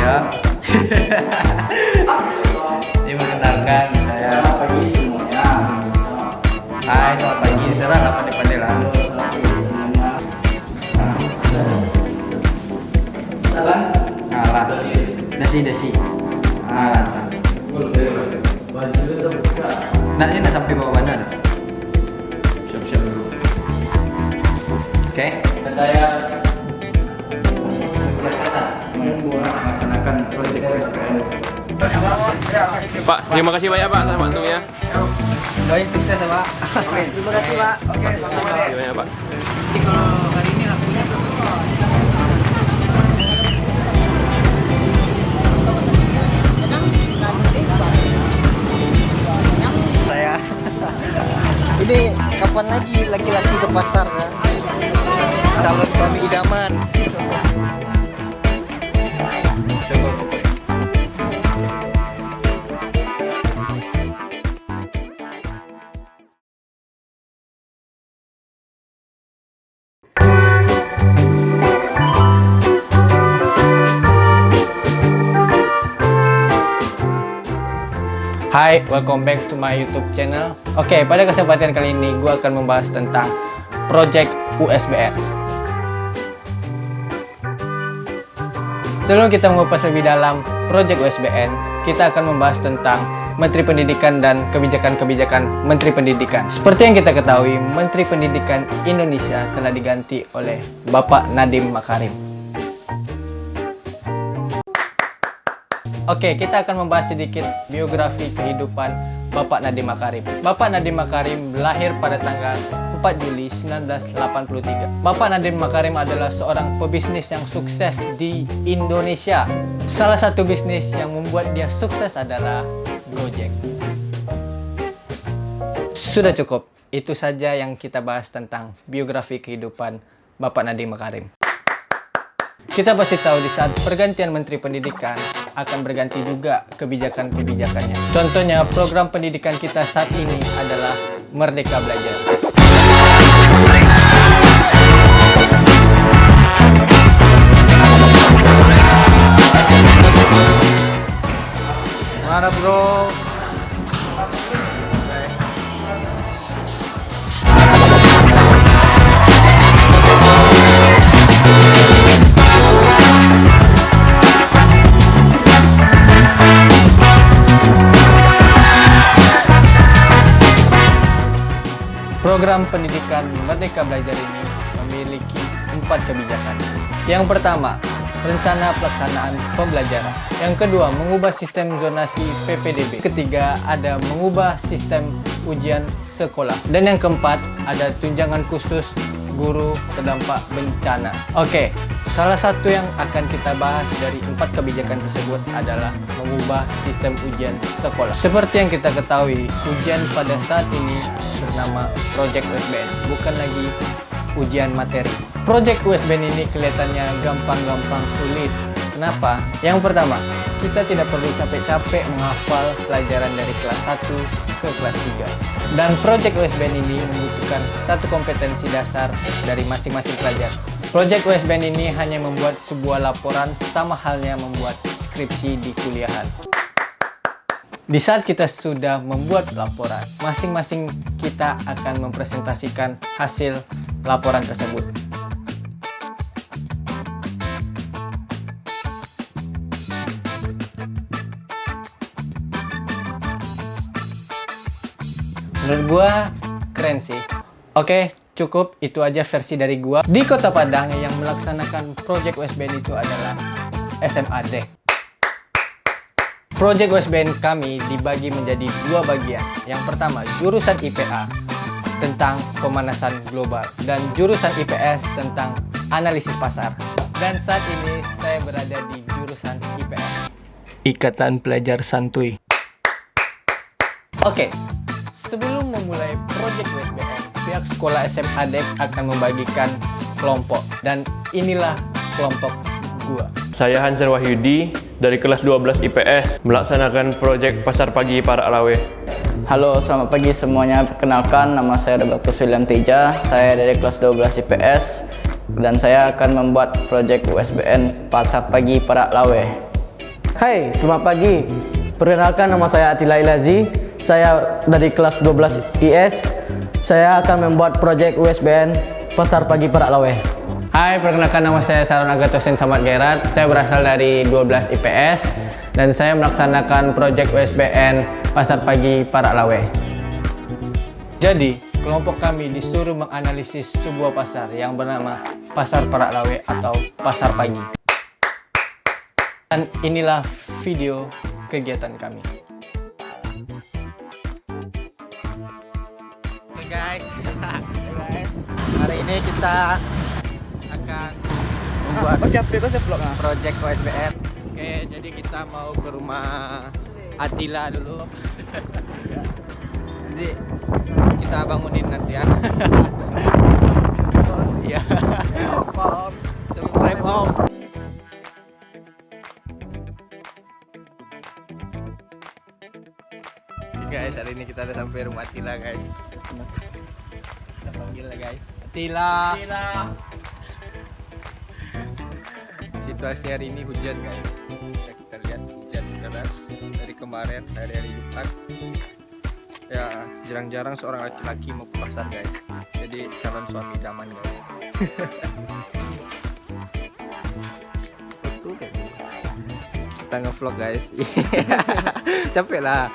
Ini mengenalkan saya. Selamat pagi semuanya. Hai, selamat pagi. Serang apa di Pandela? Selamat pagi semuanya. Salam. Alah. Dasi. Alah. Baju udah buka. Nah, ini nak sampai bawah mana? Siap-siap dulu. Oke. Saya membuat melaksanakan proyek USBN. Pak, terima kasih banyak Pak sama bantunya. Doain sukses ya, Pak. Terima kasih Pak. Oke, sama-sama. Terima kasih banyak Pak. Jadi kalau hari ini lakunya Saya ini kapan lagi laki-laki ke pasar kan? Calon suami idaman. Hai, welcome back to my YouTube channel. Oke, pada kesempatan kali ini gue akan membahas tentang Project USBN. Sebelum kita mengupas lebih dalam Project USBN, kita akan membahas tentang Menteri Pendidikan dan kebijakan-kebijakan Menteri Pendidikan. Seperti yang kita ketahui, Menteri Pendidikan Indonesia telah diganti oleh Bapak Nadiem Makarim. Oke, kita akan membahas sedikit biografi kehidupan Bapak Nadiem Makarim. Bapak Nadiem Makarim lahir pada tanggal 4 Juli 1983. Bapak Nadiem Makarim adalah seorang pebisnis yang sukses di Indonesia. Salah satu bisnis yang membuat dia sukses adalah Gojek. Sudah cukup, itu saja yang kita bahas tentang biografi kehidupan Bapak Nadiem Makarim. Kita pasti tahu di saat pergantian Menteri Pendidikan akan berganti juga kebijakan-kebijakannya. Contohnya program pendidikan kita saat ini adalah Merdeka Belajar. Mana bro? Program pendidikan Merdeka Belajar ini memiliki 4 kebijakan. Yang pertama, rencana pelaksanaan pembelajaran. Yang kedua, mengubah sistem zonasi PPDB. Ketiga, ada mengubah sistem ujian sekolah. Dan yang keempat, ada tunjangan khusus guru terdampak bencana. Oke, salah satu yang akan kita bahas dari 4 kebijakan tersebut adalah mengubah sistem ujian sekolah. Seperti yang kita ketahui, ujian pada saat ini bernama Project USBN, bukan lagi ujian materi. Project USBN ini kelihatannya gampang-gampang sulit. Kenapa? Yang pertama, kita tidak perlu capek-capek menghafal pelajaran dari kelas 1 ke kelas 3. Dan Project USBN ini membutuhkan satu kompetensi dasar dari masing-masing pelajar. Project USBN ini hanya membuat sebuah laporan, sama halnya membuat skripsi di kuliahan. Di saat kita sudah membuat laporan, masing-masing kita akan mempresentasikan hasil laporan tersebut. Menurut gua keren sih. Oke, cukup itu aja versi dari gua. Di Kota Padang yang melaksanakan Project USBN itu adalah SMAD. Project USBN kami dibagi menjadi 2 bagian. Yang pertama, jurusan IPA tentang pemanasan global dan jurusan IPS tentang analisis pasar. Dan saat ini saya berada di jurusan IPS. Ikatan Pelajar Santuy. Oke, sebelum memulai Project USBN, pihak sekolah SMAD akan membagikan kelompok. Dan inilah kelompok gua. Saya Hansen Wahyudi dari kelas 12 IPS melaksanakan proyek Pasar Pagi Para Alawe. Halo, selamat pagi semuanya. Perkenalkan, nama saya Dr. William Teja. Saya dari kelas 12 IPS dan saya akan membuat proyek USBN Pasar Pagi Para Alawe. Hai, selamat pagi. Perkenalkan, nama saya Atila Ilazi. Saya dari kelas 12 IS. Saya akan membuat proyek USBN Pasar Pagi Parak Lawe. Hai, perkenalkan nama saya Saron Agatosen Samad Gairat. Saya berasal dari 12 IPS dan saya melaksanakan proyek USBN Pasar Pagi Parak Lawe. Jadi, kelompok kami disuruh menganalisis sebuah pasar yang bernama Pasar Parak Lawe atau Pasar Pagi. Dan inilah video kegiatan kami. Oke guys, hari ini kita akan membuat project OSBN. Oke, jadi kita mau ke rumah Atila dulu. Jadi kita bangunin nanti ya. Iya. Subscribe home. Guys, hari ini kita udah sampai rumah Atila guys. Kita panggil lah guys. Atila. Situasi hari ini hujan guys. Kita lihat hujan deras dari kemarin hari Jumat. Ya, jarang-jarang seorang laki-laki mau ke pasar guys. Jadi calon suami idaman guys. Kita nge-vlog guys. Capek lah.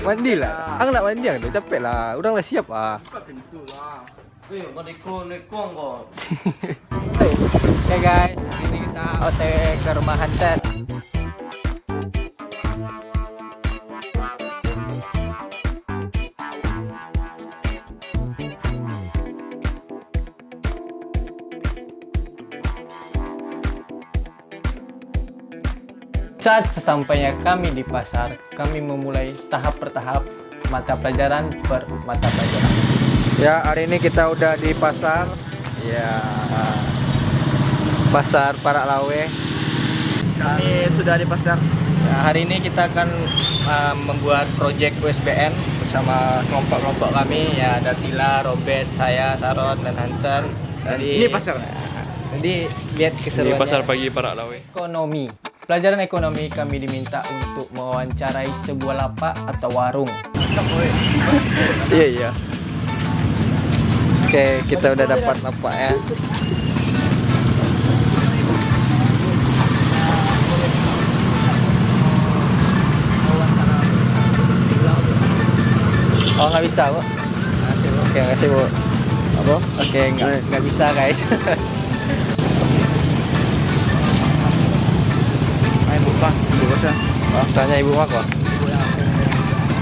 Mandi lah. Ang nak mandi ang tu capek lah. Udang lah siap ah. Oke guys, hari ini kita OTW ke rumah Hansen. Saat sesampainya kami di pasar, kami memulai tahap per tahap, mata pelajaran per mata pelajaran. Ya, hari ini kita udah di pasar. Ya, Pasar Parak Lawe. Kami sudah di pasar. Ya, hari ini kita akan membuat project USBN bersama kelompok-kelompok kami. Ya, ada Tila, Robert, saya, Saron, dan Hansen. Jadi, Ini pasar. Jadi lihat Ini keseruannya. Pasar Pagi Parak Lawe. Ekonomi. Pelajaran ekonomi kami diminta untuk mewawancarai sebuah lapak atau warung. Iya. Oke, kita udah dapat lapak ya. Oh, nggak bisa, Bu. Oke, nggak sih, Bu. Apa? Oke, nggak bisa, guys. Buka, buka. Oh, tanya ibu mak kok.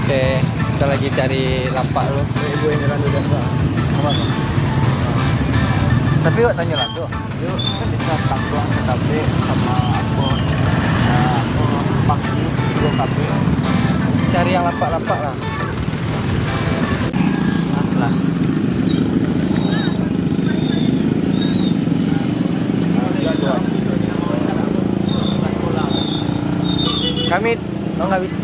Oke, kita lagi cari lapak lu. Ibu yang jalan udah apa? Tapi kok tanya lah tuh. Yuk, kan bisa taktuan TKP sama aku. Aku pagi 2 KP. Cari yang lapak-lapak lah. Lah. Kami nggak bisa.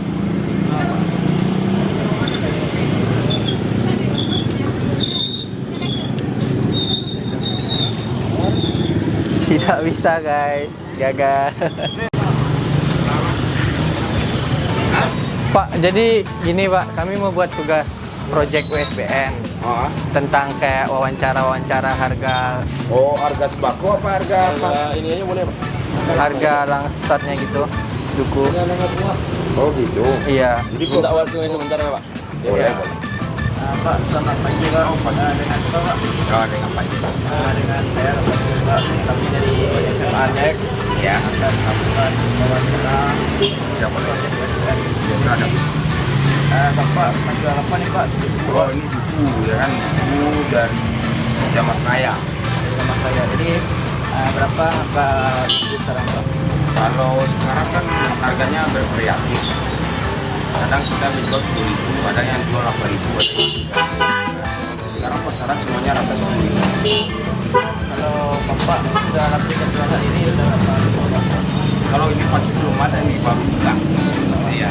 Tidak bisa guys, gagal. Pak, jadi gini Pak, kami mau buat tugas project USBN tentang kayak wawancara harga Harga sembako apa harga apa? Ini aja boleh, Pak. harga langsatnya gitu, duku. Oh gitu. Iya. Jadi Minta waktu sebentar ya, Pak. boleh, Iya. boleh. Pak, selamat pagi Pak. Dengan siapa Pak? Oh, dengan Pak Jika. Dengan saya Pak. Kami dari SMA Jack. Ya, Akan melakukan wawancara. ya boleh. Biasa ada. Bapak, masalah apa nih Pak? Oh ini buku ya kan, buku dari Jamas Raya. Sama saya. Jadi berapa harga kisaran Pak? Kalau sekarang kan harganya bervariatif. Kadang kita menjual 10.000, ada yang jual 8.000, ada yang 3.000. Sekarang pasaran semuanya rata 10.000. Kalau Bapak sudah aplikasi jualan ini udah berapa? Kalau ini pagi belum ada, ini baru buka. Iya.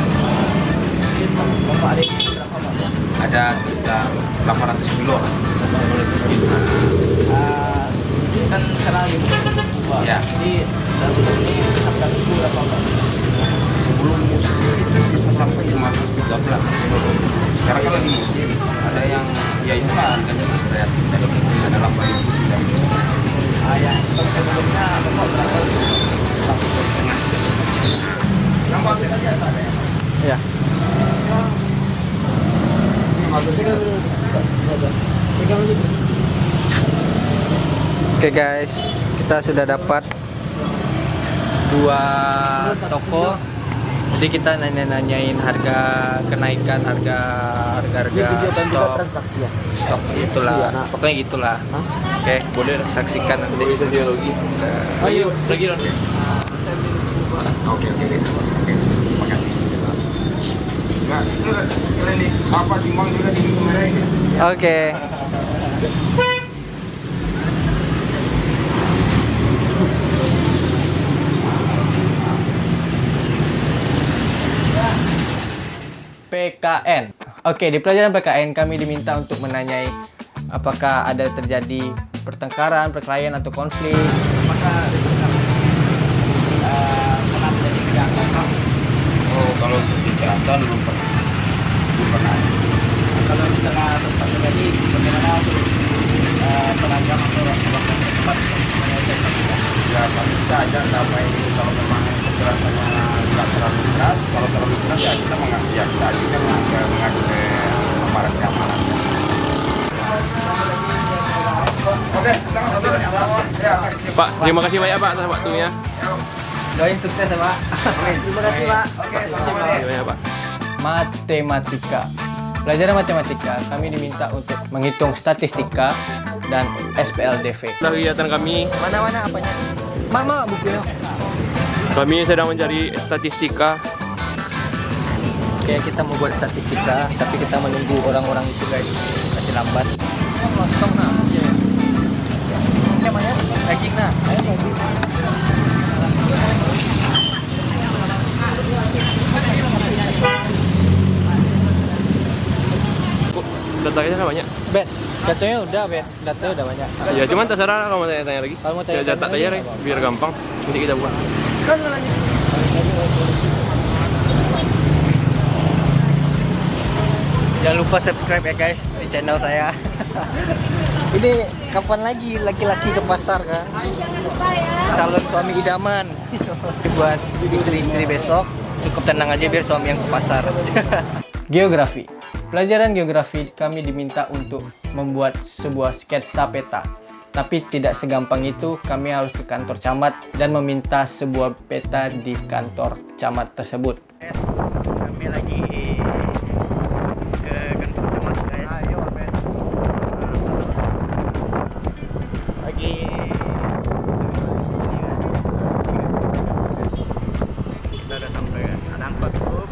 Jadi Bapak ada berapa Pak? Ada sekitar 800 kilo lah. Kan sekarang lagi Pak. Ya. Jadi sebelum ini harga itu berapa Pak? Oke guys, kita sudah dapat 2 toko. Jadi kita nanyain harga kenaikan harga stok itulah, pokoknya gitulah. Oke, boleh saksikan nanti. Ayo lagi dong. Oke, terima kasih. Nah, itu klinik apa Jumbang juga di Merah ini. Oke. PKN. Oke, di pelajaran PKN kami diminta untuk menanyai apakah ada terjadi pertengkaran, perkelahian atau konflik. Apakah pernah terjadi kejahatan? Oh, kalau untuk kejahatan belum pernah. Kalau misalnya sempat terjadi, bagaimana untuk penajam atau waktu tempat menyelesaikan? Ya, pasti kita ajak damai kalau memang kekerasannya tidak terlalu keras. Kalau terlalu keras ya kita kita ajukan mengadu ke aparat keamanan. Oke, kita ngobrol ya. Pak, terima kasih banyak Pak atas waktunya. Doain sukses ya Pak. Terima kasih Pak. Oke, sama-sama. Terima kasih banyak Pak. Matematika. Pelajaran matematika kami diminta untuk menghitung statistika dan SPLDV. Nah, kegiatan kami, Mana-mana apanya? Mama bukunya. kami sedang mencari statistika. Oke, kita mau buat statistika, tapi kita menunggu orang-orang itu guys. Masih lambat. Potong nah. Namanya daging nah. Kok datanya kan banyak? Bet, datanya udah bet, datanya udah banyak. Ya cuman terserah kalau mau tanya-tanya lagi. Kalau mau Ya tanya-tanya tak lagi, tanya nggak apa-apa. biar gampang. Nanti kita buat. Jangan lupa subscribe ya guys di channel saya. Ini kapan lagi laki-laki ke pasar kan? Calon suami idaman. Buat istri-istri besok cukup tenang aja biar suami yang ke pasar. Geografi. Pelajaran geografi kami diminta untuk membuat sebuah sketsa peta. Tapi tidak segampang itu, kami harus ke kantor camat dan meminta sebuah peta di kantor camat tersebut. Kami lagi ke kantor camat guys. Ayo men. Lagi kita udah sampai guys. Ada angkot tuh.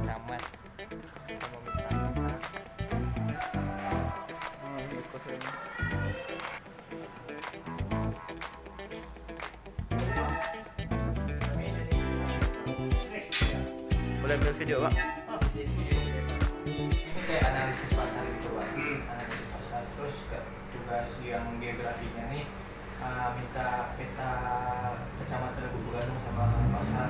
Camat. Mau minta. Boleh ambil video Pak? Ini kayak analisis pasar gitu Pak. Analisis pasar. Terus tugas yang geografinya nih minta peta kecamatan Lubuk Gadung sama pasar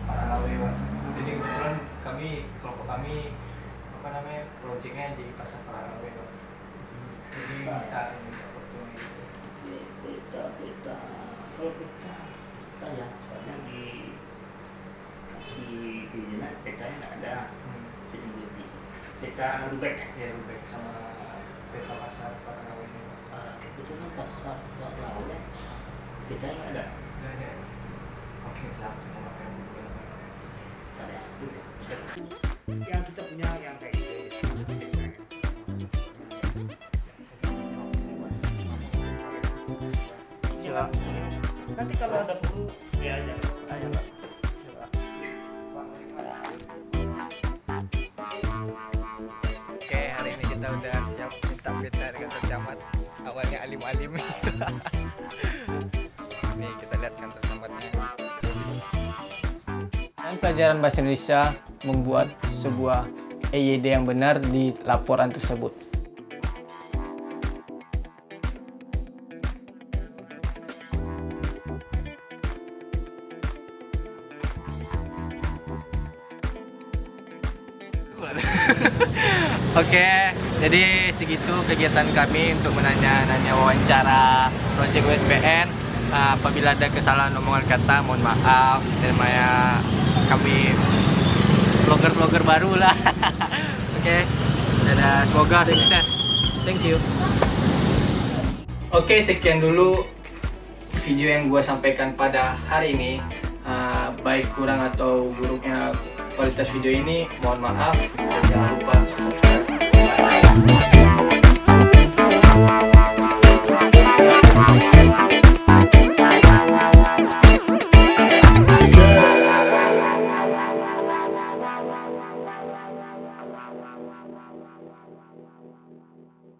Paralawe Pak. Jadi kebetulan kelompok kami proyeknya di pasar Paralawe Pak. Jadi minta fotonya gitu. Peta kalau peta ya soalnya dikasih izinnya petanya nggak ada. Peta Rubek ya. Ya Rubek sama peta pasar Paralawe ini Pak. Kebetulan pasar Lawe petanya nggak ada. Nggak ada. Oke, siap kecamatan Lubuk Gadung. Tak ada. Yang kita punya yang kayak gitu. Nanti kalau ada perlu ya aja. Ayo Pak. Oke, hari ini kita udah siap minta peta di kantor camat. Awalnya alim-alim. Nih kita lihat kantor camatnya. Dan pelajaran bahasa Indonesia membuat sebuah EYD yang benar di laporan tersebut. Oke, jadi segitu kegiatan kami untuk menanya wawancara proyek USBN. Apabila ada kesalahan omongan kata, mohon maaf. Dan kami vlogger-vlogger baru lah. Oke, dadah, semoga sukses. Thank you. Oke, sekian dulu video yang gue sampaikan pada hari ini. Baik kurang atau buruknya kualitas video ini, mohon maaf. Jangan lupa subscribe.